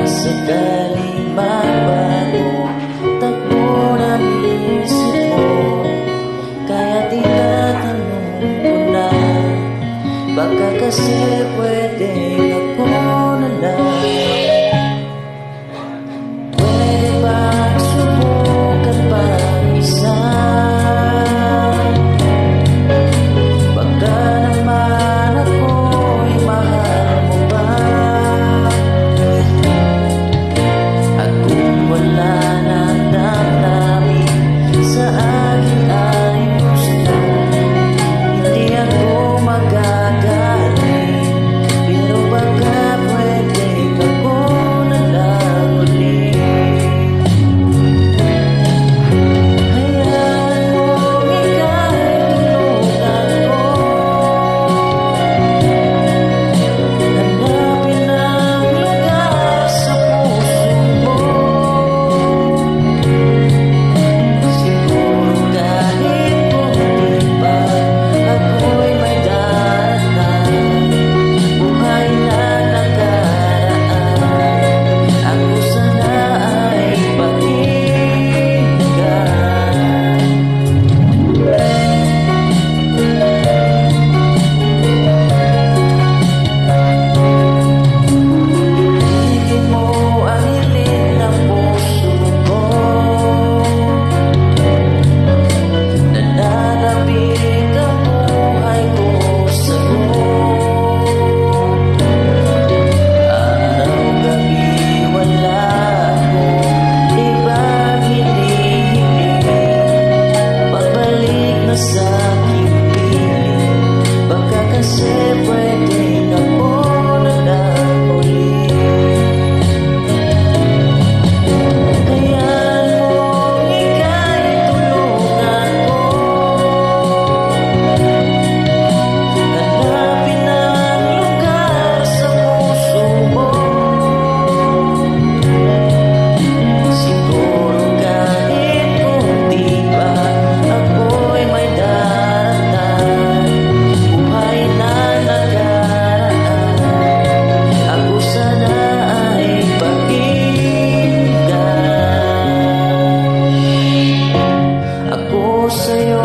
Sakaling mabago takbo ng isip mo, kaya tinatanong ko na, baka kasi pwede ako na lang. Pwede ba subukan pa isa? Baka naman ako'y mahal mo ba? Wala nang damdamin sa aking ay gusto, hindi ako magagaling, pero baka pwede ako na lang ulit. Hayaan mong ika'y tulungan ko, hanapin ang lugar sa puso mo. Sa'yo